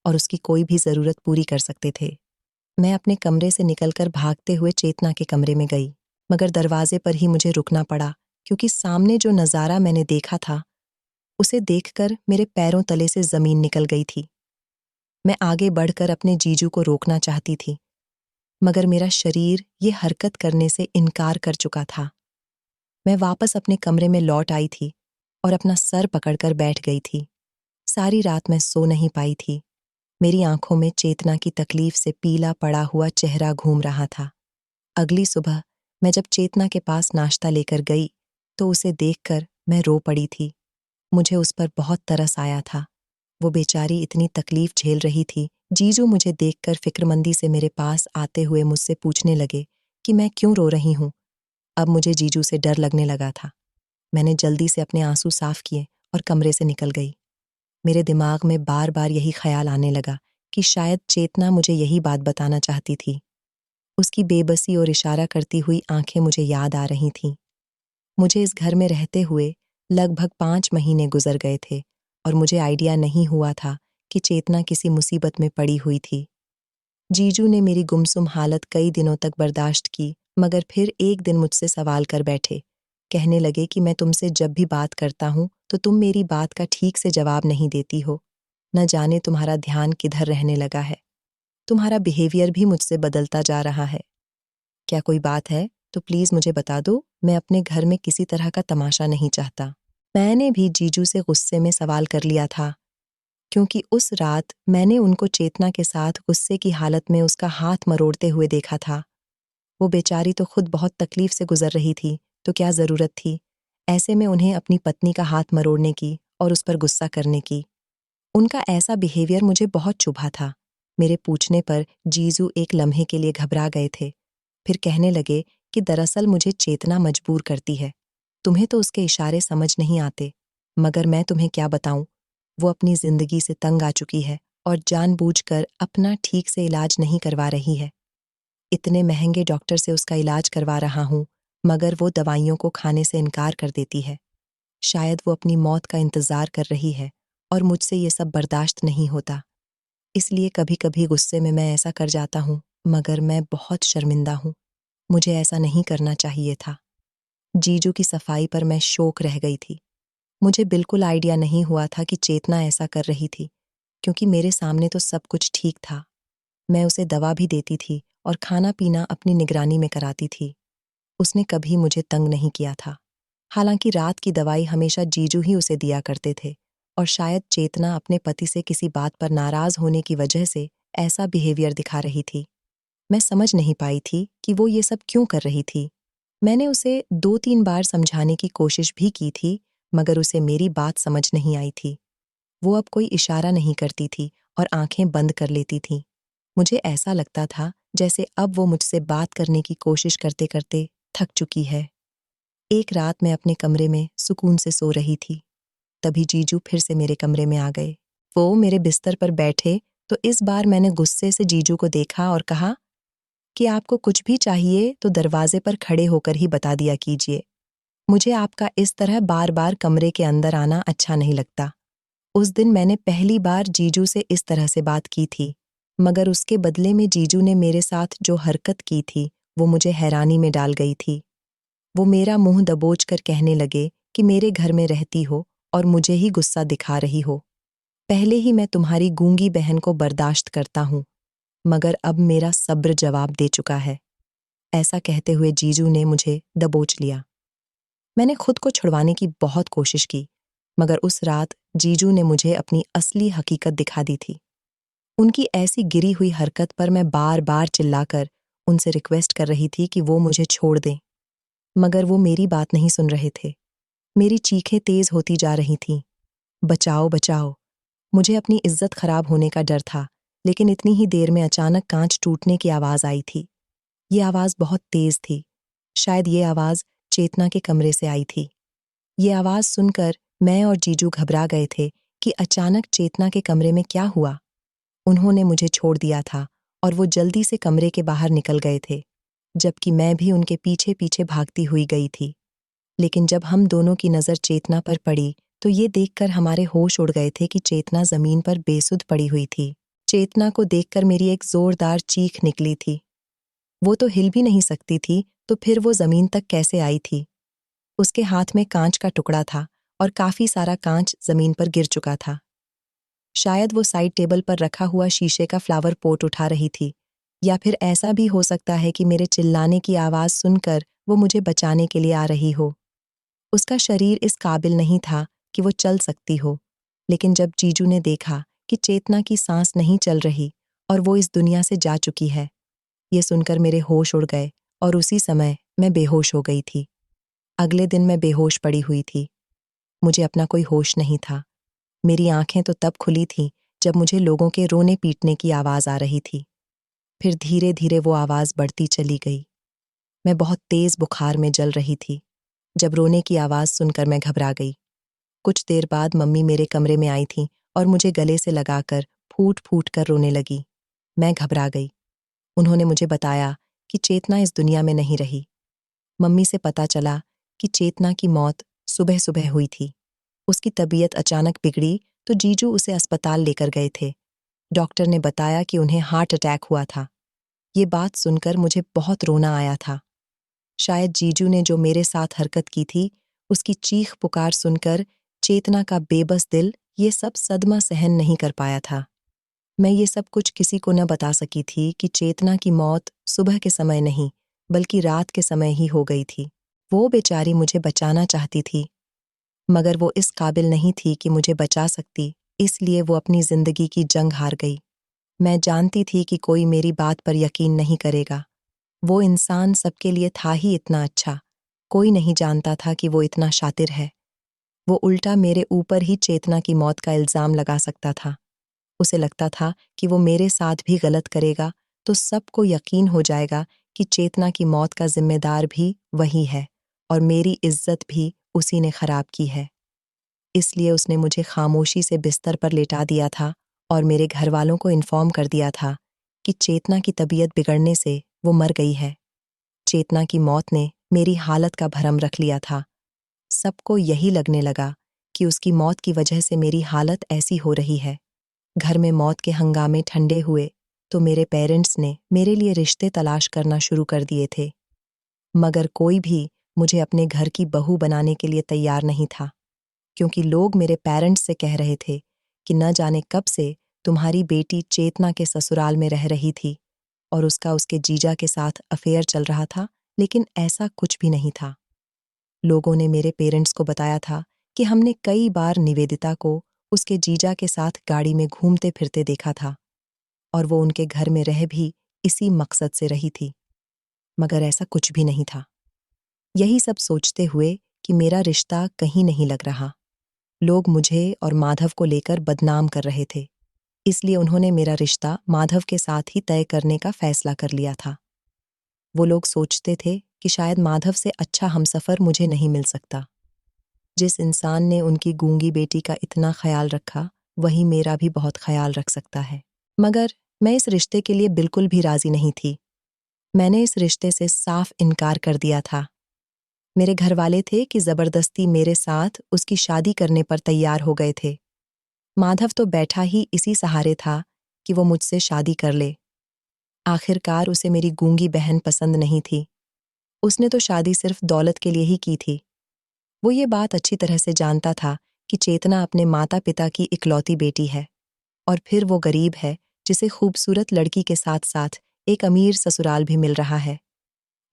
और उसकी कोई भी ज़रूरत पूरी कर सकते थे। मैं अपने कमरे से निकलकर भागते हुए चेतना के कमरे में गई, मगर दरवाजे पर ही मुझे रुकना पड़ा क्योंकि सामने जो नज़ारा मैंने देखा था, उसे देखकर मेरे पैरों तले से ज़मीन निकल गई थी। मैं आगे बढ़कर अपने जीजू को रोकना चाहती थी, मगर मेरा शरीर ये हरकत करने से इनकार कर चुका था। मैं वापस अपने कमरे में लौट आई थी और अपना सर पकड़कर बैठ गई थी। सारी रात मैं सो नहीं पाई थी। मेरी आंखों में चेतना की तकलीफ से पीला पड़ा हुआ चेहरा घूम रहा था। अगली सुबह मैं जब चेतना के पास नाश्ता लेकर गई, तो उसे देखकर मैं रो पड़ी थी। मुझे उस पर बहुत तरस आया था। वो बेचारी इतनी तकलीफ झेल रही थी। जीजू मुझे देखकर फिक्रमंदी से मेरे पास आते हुए मुझसे पूछने लगे कि मैं क्यों रो रही हूँ। अब मुझे जीजू से डर लगने लगा था। मैंने जल्दी से अपने आंसू साफ किए और कमरे से निकल गई। मेरे दिमाग में बार बार यही ख्याल आने लगा कि शायद चेतना मुझे यही बात बताना चाहती थी। उसकी बेबसी और इशारा करती हुई आंखें मुझे याद आ रही थीं। मुझे इस घर में रहते हुए लगभग 5 महीने गुजर गए थे और मुझे आइडिया नहीं हुआ था कि चेतना किसी मुसीबत में पड़ी हुई थी। जीजू ने मेरी गुमसुम हालत कई दिनों तक बर्दाश्त की, मगर फिर एक दिन मुझसे सवाल कर बैठे। कहने लगे कि मैं तुमसे जब भी बात करता हूँ तो तुम मेरी बात का ठीक से जवाब नहीं देती हो। न जाने तुम्हारा ध्यान किधर रहने लगा है। तुम्हारा बिहेवियर भी मुझसे बदलता जा रहा है। क्या कोई बात है तो प्लीज़ मुझे बता दो, मैं अपने घर में किसी तरह का तमाशा नहीं चाहता। मैंने भी जीजू से गुस्से में सवाल कर लिया था, क्योंकि उस रात मैंने उनको चेतना के साथ गुस्से की हालत में उसका हाथ मरोड़ते हुए देखा था। वो बेचारी तो खुद बहुत तकलीफ से गुजर रही थी, तो क्या ज़रूरत थी ऐसे में उन्हें अपनी पत्नी का हाथ मरोड़ने की और उस पर गुस्सा करने की। उनका ऐसा बिहेवियर मुझे बहुत चुभा था। मेरे पूछने पर जीजू एक लम्हे के लिए घबरा गए थे। फिर कहने लगे कि दरअसल मुझे चेतना मजबूर करती है। तुम्हें तो उसके इशारे समझ नहीं आते, मगर मैं तुम्हें क्या बताऊं, वो अपनी जिंदगी से तंग आ चुकी है और जानबूझकर अपना ठीक से इलाज नहीं करवा रही है। इतने महंगे डॉक्टर से उसका इलाज करवा रहा हूं, मगर वो दवाइयों को खाने से इनकार कर देती है। शायद वो अपनी मौत का इंतजार कर रही है और मुझसे ये सब बर्दाश्त नहीं होता। इसलिए कभी-कभी गुस्से में मैं ऐसा कर जाता हूँ, मगर मैं बहुत शर्मिंदा हूँ। मुझे ऐसा नहीं करना चाहिए था। जीजू की सफाई पर मैं शोक रह गई थी। मुझे बिल्कुल आइडिया नहीं हुआ था कि चेतना ऐसा कर रही थी, क्योंकि मेरे सामने तो सब कुछ ठीक था। मैं उसे दवा भी देती थी और खाना-पीना अपनी निगरानी में कराती थी। उसने कभी मुझे तंग नहीं किया था। हालांकि रात की दवाई हमेशा जीजू ही उसे दिया करते थे और शायद चेतना अपने पति से किसी बात पर नाराज होने की वजह से ऐसा बिहेवियर दिखा रही थी। मैं समझ नहीं पाई थी कि वो ये सब क्यों कर रही थी। मैंने उसे 2-3 बार समझाने की कोशिश भी की थी, मगर उसे मेरी बात समझ नहीं आई थी। वो अब कोई इशारा नहीं करती थी और आंखें बंद कर लेती थी। मुझे ऐसा लगता था जैसे अब वो मुझसे बात करने की कोशिश करते-करते थक चुकी है। एक रात मैं अपने कमरे में सुकून से सो रही थी, तभी जीजू फिर से मेरे कमरे में आ गए। वो मेरे बिस्तर पर बैठे तो इस बार मैंने गुस्से से जीजू को देखा और कहा कि आपको कुछ भी चाहिए तो दरवाजे पर खड़े होकर ही बता दिया कीजिए। मुझे आपका इस तरह बार-बार कमरे के अंदर आना अच्छा नहीं लगता। उस दिन मैंने पहली बार जीजू से इस तरह से बात की थी, मगर उसके बदले में जीजू ने मेरे साथ जो हरकत की थी, वो मुझे हैरानी में डाल गई थी। वो मेरा मुंह दबोच कर कहने लगे कि मेरे घर में रहती हो और मुझे ही गुस्सा दिखा रही हो। पहले ही मैं तुम्हारी गूंगी बहन को बर्दाश्त करता हूँ, मगर अब मेरा सब्र जवाब दे चुका है। ऐसा कहते हुए जीजू ने मुझे दबोच लिया। मैंने खुद को छुड़वाने की बहुत कोशिश की, मगर उस रात जीजू ने मुझे अपनी असली हकीकत दिखा दी थी। उनकी ऐसी गिरी हुई हरकत पर मैं बार-बार चिल्लाकर उनसे रिक्वेस्ट कर रही थी कि वो मुझे छोड़ दें, मगर वो मेरी बात नहीं सुन रहे थे। मेरी चीखें तेज होती जा रही थीं। बचाओ, बचाओ। मुझे अपनी इज्जत खराब होने का डर था, लेकिन इतनी ही देर में अचानक कांच टूटने की आवाज़ आई थी। ये आवाज़ बहुत तेज थी। शायद ये आवाज़ चेतना के कमरे से आई थी। ये आवाज़ सुनकर मैं और जीजू घबरा गए थे कि अचानक चेतना के कमरे में क्या हुआ। उन्होंने मुझे छोड़ दिया था और वो जल्दी से कमरे के बाहर निकल गए थे, जबकि मैं भी उनके पीछे पीछे भागती हुई गई थी। लेकिन जब हम दोनों की नज़र चेतना पर पड़ी तो ये देखकर हमारे होश उड़ गए थे कि चेतना ज़मीन पर बेसुध पड़ी हुई थी। चेतना को देखकर मेरी एक जोरदार चीख निकली थी। वो तो हिल भी नहीं सकती थी, तो फिर वो ज़मीन तक कैसे आई थी? उसके हाथ में कांच का टुकड़ा था और काफ़ी सारा कांच ज़मीन पर गिर चुका था। शायद वो साइड टेबल पर रखा हुआ शीशे का फ्लावर पॉट उठा रही थी, या फिर ऐसा भी हो सकता है कि मेरे चिल्लाने की आवाज़ सुनकर वो मुझे बचाने के लिए आ रही हो। उसका शरीर इस काबिल नहीं था कि वो चल सकती हो, लेकिन जब जीजू ने देखा कि चेतना की सांस नहीं चल रही और वो इस दुनिया से जा चुकी है, ये सुनकर मेरे होश उड़ गए और उसी समय मैं बेहोश हो गई थी। अगले दिन मैं बेहोश पड़ी हुई थी। मुझे अपना कोई होश नहीं था। मेरी आंखें तो तब खुली थीं जब मुझे लोगों के रोने पीटने की आवाज़ आ रही थी। फिर धीरे धीरे वो आवाज़ बढ़ती चली गई। मैं बहुत तेज़ बुखार में जल रही थी। जब रोने की आवाज़ सुनकर मैं घबरा गई। कुछ देर बाद मम्मी मेरे कमरे में आई थीं और मुझे गले से लगाकर फूट फूट कर रोने लगी। मैं घबरा गई। उन्होंने मुझे बताया कि चेतना इस दुनिया में नहीं रही। मम्मी से पता चला कि चेतना की मौत सुबह सुबह हुई थी। उसकी तबीयत अचानक बिगड़ी तो जीजू उसे अस्पताल लेकर गए थे। डॉक्टर ने बताया कि उन्हें हार्ट अटैक हुआ था। ये बात सुनकर मुझे बहुत रोना आया था। शायद जीजू ने जो मेरे साथ हरकत की थी, उसकी चीख पुकार सुनकर चेतना का बेबस दिल ये सब सदमा सहन नहीं कर पाया था। मैं ये सब कुछ किसी को न बता सकी थी कि चेतना की मौत सुबह के समय नहीं, बल्कि रात के समय ही हो गई थी। वो बेचारी मुझे बचाना चाहती थी, मगर वो इस काबिल नहीं थी कि मुझे बचा सकती, इसलिए वो अपनी जिंदगी की जंग हार गई। मैं जानती थी कि कोई मेरी बात पर यकीन नहीं करेगा। वो इंसान सबके लिए था ही इतना अच्छा। कोई नहीं जानता था कि वो इतना शातिर है। वो उल्टा मेरे ऊपर ही चेतना की मौत का इल्ज़ाम लगा सकता था। उसे लगता था कि वो मेरे साथ भी गलत करेगा तो सबको यकीन हो जाएगा कि चेतना की मौत का जिम्मेदार भी वही है और मेरी इज्जत भी उसी ने खराब की है। इसलिए उसने मुझे खामोशी से बिस्तर पर लेटा दिया था और मेरे घर वालों को इन्फॉर्म कर दिया था कि चेतना की तबीयत बिगड़ने से वो मर गई है। चेतना की मौत ने मेरी हालत का भरम रख लिया था। सबको यही लगने लगा कि उसकी मौत की वजह से मेरी हालत ऐसी हो रही है। घर में मौत के हंगामे ठंडे हुए तो मेरे पेरेंट्स ने मेरे लिए रिश्ते तलाश करना शुरू कर दिए थे, मगर कोई भी मुझे अपने घर की बहू बनाने के लिए तैयार नहीं था, क्योंकि लोग मेरे पेरेंट्स से कह रहे थे कि न जाने कब से तुम्हारी बेटी चेतना के ससुराल में रह रही थी और उसका उसके जीजा के साथ अफेयर चल रहा था, लेकिन ऐसा कुछ भी नहीं था। लोगों ने मेरे पेरेंट्स को बताया था कि हमने कई बार निवेदिता को उसके जीजा के साथ गाड़ी में घूमते फिरते देखा था और वो उनके घर में रह भी इसी मकसद से रही थी, मगर ऐसा कुछ भी नहीं था। यही सब सोचते हुए कि मेरा रिश्ता कहीं नहीं लग रहा, लोग मुझे और माधव को लेकर बदनाम कर रहे थे, इसलिए उन्होंने मेरा रिश्ता माधव के साथ ही तय करने का फैसला कर लिया था। वो लोग सोचते थे कि शायद माधव से अच्छा हमसफ़र मुझे नहीं मिल सकता। जिस इंसान ने उनकी गूंगी बेटी का इतना ख्याल रखा, वही मेरा भी बहुत ख्याल रख सकता है। मगर मैं इस रिश्ते के लिए बिल्कुल भी राजी नहीं थी। मैंने इस रिश्ते से साफ इनकार कर दिया था। मेरे घरवाले थे कि ज़बरदस्ती मेरे साथ उसकी शादी करने पर तैयार हो गए थे। माधव तो बैठा ही इसी सहारे था कि वो मुझसे शादी कर ले। आखिरकार उसे मेरी गूंगी बहन पसंद नहीं थी। उसने तो शादी सिर्फ दौलत के लिए ही की थी। वो ये बात अच्छी तरह से जानता था कि चेतना अपने माता पिता की इकलौती बेटी है और फिर वो गरीब है जिसे खूबसूरत लड़की के साथ साथ एक अमीर ससुराल भी मिल रहा है।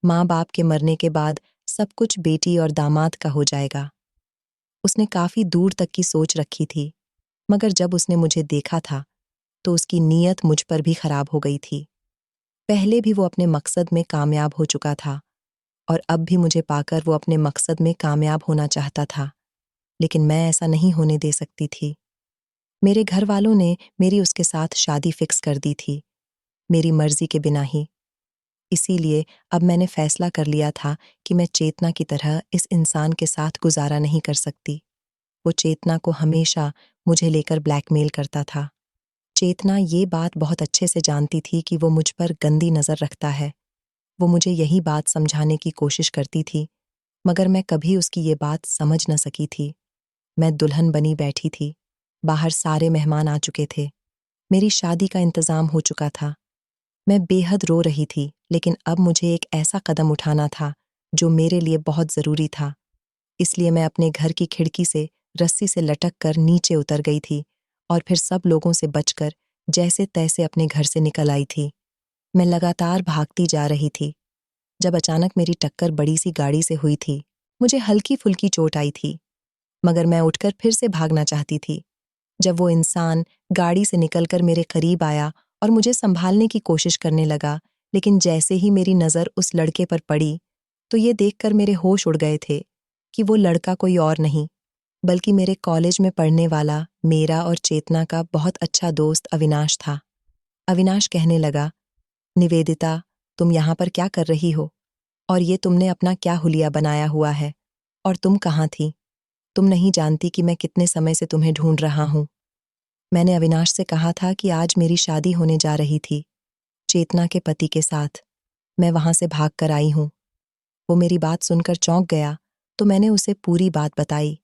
माँ बाप के मरने के बाद सब कुछ बेटी और दामाद का हो जाएगा। उसने काफी दूर तक की सोच रखी थी, मगर जब उसने मुझे देखा था तो उसकी नीयत मुझ पर भी खराब हो गई थी। पहले भी वो अपने मकसद में कामयाब हो चुका था और अब भी मुझे पाकर वो अपने मकसद में कामयाब होना चाहता था, लेकिन मैं ऐसा नहीं होने दे सकती थी। मेरे घर वालों ने मेरी उसके साथ शादी फिक्स कर दी थी, मेरी मर्जी के बिना ही। इसीलिए अब मैंने फैसला कर लिया था कि मैं चेतना की तरह इस इंसान के साथ गुजारा नहीं कर सकती। वो चेतना को हमेशा मुझे लेकर ब्लैकमेल करता था। चेतना ये बात बहुत अच्छे से जानती थी कि वो मुझ पर गंदी नज़र रखता है। वो मुझे यही बात समझाने की कोशिश करती थी, मगर मैं कभी उसकी ये बात समझ न सकी थी। मैं दुल्हन बनी बैठी थी। बाहर सारे मेहमान आ चुके थे। मेरी शादी का इंतज़ाम हो चुका था। मैं बेहद रो रही थी, लेकिन अब मुझे एक ऐसा कदम उठाना था, जो मेरे लिए बहुत ज़रूरी था। इसलिए मैं अपने घर की खिड़की से रस्सी से लटक कर नीचे उतर गई थी और फिर सब लोगों से बचकर जैसे-तैसे अपने घर से निकल आई थी। मैं लगातार भागती जा रही थी, जब अचानक मेरी टक्कर बड़ी-सी गाड़ी से हुई थी। मुझे हल्की-फुल्की चोट आई थी, मगर मैं उठकर फिर से भागना चाहती थी। जब वो इंसान गाड़ी से निकलकर मेरे करीब आया और मुझे संभालने की कोशिश करने लगा, लेकिन जैसे ही मेरी नज़र उस लड़के पर पड़ी, तो ये देखकर मेरे होश उड़ गए थे कि वो लड़का कोई और नहीं, बल्कि मेरे कॉलेज में पढ़ने वाला मेरा और चेतना का बहुत अच्छा दोस्त अविनाश था। अविनाश कहने लगा, निवेदिता, तुम यहाँ पर क्या कर रही हो? और ये तुमने अपना क्या हुलिया बनाया हुआ है? और तुम कहाँ थी? तुम नहीं जानती कि मैं कितने समय से तुम्हें ढूंढ रहा हूँ। मैंने अविनाश से कहा था कि आज मेरी शादी होने जा रही थी, चेतना के पति के साथ। मैं वहां से भाग कर आई हूँ। वो मेरी बात सुनकर चौंक गया, तो मैंने उसे पूरी बात बताई।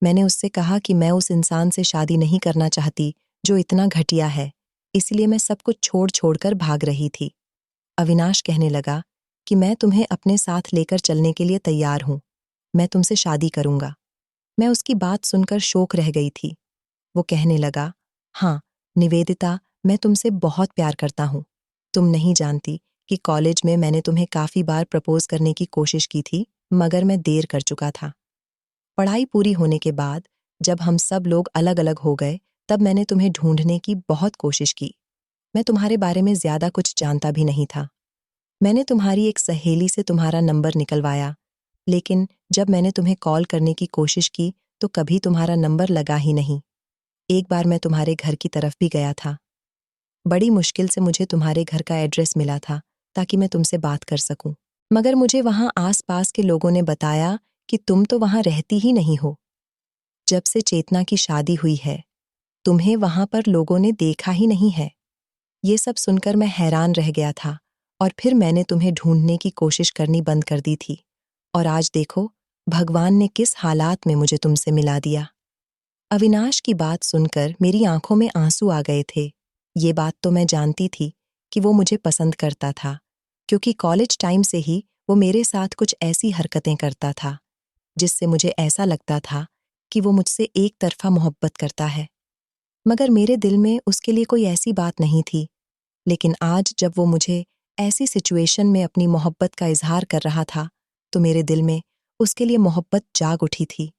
मैंने उससे कहा कि मैं उस इंसान से शादी नहीं करना चाहती, जो इतना घटिया है, इसलिए मैं सब कुछ छोड़ कर भाग रही थी। अविनाश कहने लगा कि मैं तुम्हें अपने साथ लेकर चलने के लिए तैयार हूँ। मैं तुमसे शादी करूंगा। मैं उसकी बात सुनकर शोक रह गई थी। वो कहने लगा, हाँ, निवेदिता, मैं तुमसे बहुत प्यार करता हूँ। तुम नहीं जानती कि कॉलेज में मैंने तुम्हें काफ़ी बार प्रपोज करने की कोशिश की थी, मगर मैं देर कर चुका था। पढ़ाई पूरी होने के बाद, जब हम सब लोग अलग-अलग हो गए, तब मैंने तुम्हें ढूंढने की बहुत कोशिश की। मैं तुम्हारे बारे में ज़्यादा कुछ जानता भी नहीं था। मैंने तुम्हारी एक सहेली से तुम्हारा नंबर निकलवाया, लेकिन जब मैंने तुम्हें कॉल करने की कोशिश की, तो कभी तुम्हारा नंबर लगा ही नहीं। एक बार मैं तुम्हारे घर की तरफ भी गया था। बड़ी मुश्किल से मुझे तुम्हारे घर का एड्रेस मिला था, ताकि मैं तुमसे बात कर सकूं। मगर मुझे वहां आस-पास के लोगों ने बताया कि तुम तो वहां रहती ही नहीं हो। जब से चेतना की शादी हुई है, तुम्हें वहां पर लोगों ने देखा ही नहीं है। ये सब सुनकर मैं हैरान रह गया था और फिर मैंने तुम्हें ढूंढने की कोशिश करनी बंद कर दी थी। और आज देखो, भगवान ने किस हालात में मुझे तुमसे मिला दिया। अविनाश की बात सुनकर मेरी आंखों में आंसू आ गए थे। ये बात तो मैं जानती थी कि वो मुझे पसंद करता था, क्योंकि कॉलेज टाइम से ही वो मेरे साथ कुछ ऐसी हरकतें करता था, जिससे मुझे ऐसा लगता था कि वो मुझसे एक तरफा मोहब्बत करता है। मगर मेरे दिल में उसके लिए कोई ऐसी बात नहीं थी। लेकिन आज जब वो मुझे ऐसी सिचुएशन में अपनी मोहब्बत का इजहार कर रहा था, तो मेरे दिल में उसके लिए मोहब्बत जाग उठी थी।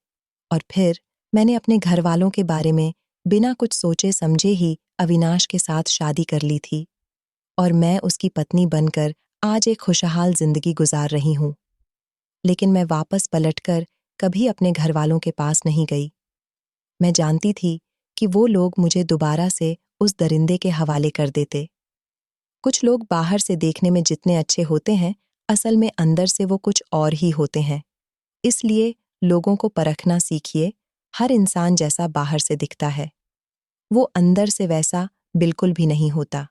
और फिर मैंने अपने घर वालों के बारे में बिना कुछ सोचे समझे ही अविनाश के साथ शादी कर ली थी, और मैं उसकी पत्नी बनकर आज एक खुशहाल जिंदगी गुजार रही हूँ। लेकिन मैं वापस पलटकर कभी अपने घर वालों के पास नहीं गई। मैं जानती थी कि वो लोग मुझे दोबारा से उस दरिंदे के हवाले कर देते। कुछ लोग बाहर से देखने में जितने अच्छे होते हैं, असल में अंदर से वो कुछ और ही होते हैं। इसलिए लोगों को परखना सीखिए। हर इंसान जैसा बाहर से दिखता है, वो अंदर से वैसा बिल्कुल भी नहीं होता।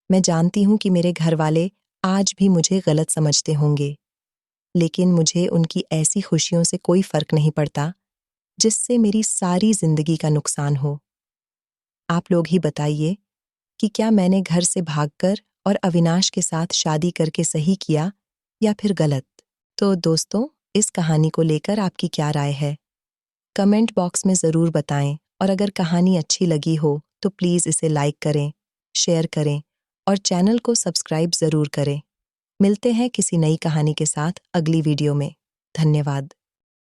मैं जानती हूँ कि मेरे घर वाले आज भी मुझे गलत समझते होंगे, लेकिन मुझे उनकी ऐसी खुशियों से कोई फर्क नहीं पड़ता, जिससे मेरी सारी जिंदगी का नुकसान हो। आप लोग ही बताइए कि क्या मैंने घर से भागकर और अविनाश के साथ शादी करके सही किया या फिर गलत? तो दोस्तों, इस कहानी को लेकर आपकी क्या राय है? कमेंट बॉक्स में ज़रूर बताएं, और अगर कहानी अच्छी लगी हो तो प्लीज़ इसे लाइक करें, शेयर करें और चैनल को सब्सक्राइब ज़रूर करें। मिलते हैं किसी नई कहानी के साथ अगली वीडियो में। धन्यवाद।